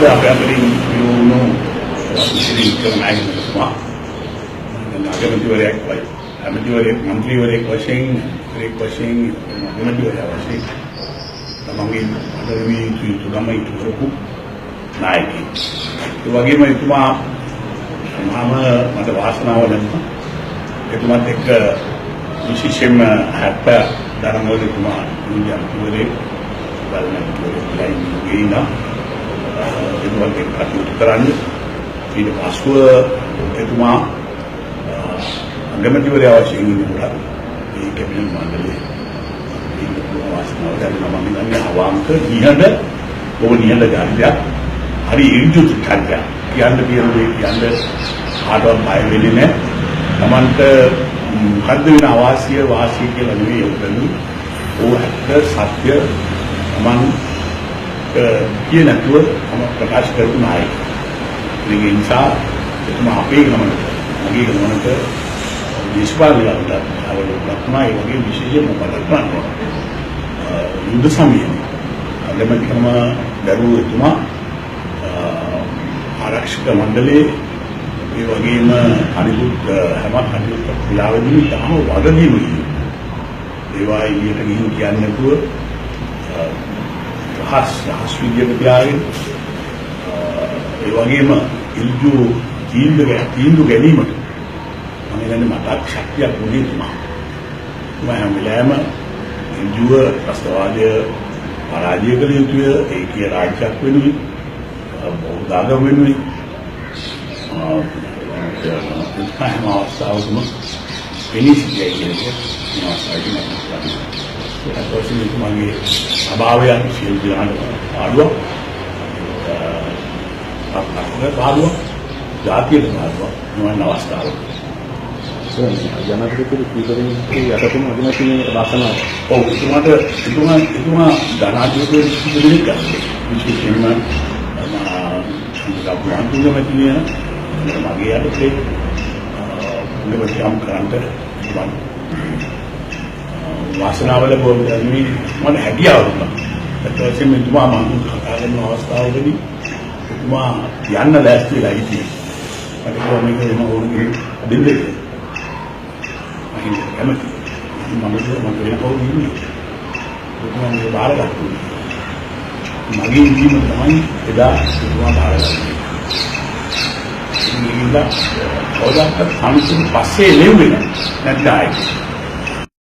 අද අපේ අතරින් වුණු විශේෂ නායකතුමා අගමැතිවරයෙක් වයි අගමැතිවරයෙක් මන්ත්‍රීවරයෙක් වශයෙන් අගමැතිවරයා වශයෙන් තමන්ගේ අදවි යුතුකම ඉටු කරපු නායකයෙක්. ඒ වගේම එතුමා මට වාසනාව ලැබුණා. එතුමාත් එක්ක විශේෂයෙන්ම 70 දරනවල එතුමා අගමැතිවරයෙක් ගේනා එතුමාත් එක්ක කටයුතු කරන්න. ඊට පස්ව එතුමා අගමැතිවරයා වශයෙන් ඉන්නවා. මේ කැබිනට් මණ්ඩලයේ වාසනාව ලැබුණා. මම හිතන්නේ අවංක නිහඬ ගාන්ධියක් හරි ඉර්ජුත් කන්දා කියන්න කියන දේ කියන්න කාටවත් බය වෙන්නේ නැහැ. Tamanට මොකද්ද වෙන වාසිය කියලා නෙවෙයි උදළු ඕකට සත්‍ය Taman කියන තුව ප්‍රකාශ කරපු නායක. ඒ නිසා එතුමා අපේ මගේ ගමනට දේශපාලනයට අවලෝකනා ඒ වගේ විශේෂ මොකක්ද කරනවා. යුද්ධ සමයේ අගමැතිකම දරුවෝ එතුමා ආරක්ෂක මණ්ඩලයේ ඒ වගේම අනිකුත් හැම කටයුතු පිළිවෙලදී තම වගකීම ඒවා එළියට ගිහින් කියන්නේ නැතුව රහස් විද්‍යාවට තියාගෙන ඒ වගේම ඉල්ජු තීන්දුව ගැනීමට මම හිතන්නේ මට ශක්තියක් වුණේ තුමා. මම හැම වෙලාවෙම ඉල්ජුව රස්තවාදය පරාජය කළ යුතුය. ඒකේ රාජ්‍යයක් වෙනුයි බෞද්ධාගම වෙනුයි හැම අවස්ථාවකම පිළිසිතිය කියන්නේ මගේ අභාවයන් සියලු දෙනාට පාඩුවක් පාඩුවක් ජාතියට පාඩුවක් නොවන අවස්ථාවක ජනාධිපති කීකරණය යටතේම අගමැතිවරයෙක් දාසනවා. ඔව් එතුමා ජනාධිපති දෙනෙක් විශේෂයෙන්ම අගමැතිවරයා මගේ යටතේ උදව්වම් කරන්ට වාසනාව ලැබුවා. මම හැකියාව දුන්නා. ඒත් වශයෙන් එතුමා මම කතා කරන අවස්ථාවකදී එතුමා යන්න ලෑස්ති වෙලා හිටියේ. මට කිව්වා මේක වෙන ඕනෙ දෙන්නේ. මම කැමති. මම වෙන කවුරු ඉන්නේ. එතුමා මේ බාරගත්තා. මගේ ජීවිතය තමයි එදා එතුමා බාරගත්තේ. ඉතින් කවදාවත් අනිත් පස්සේ ලැබුණේ නැහැ.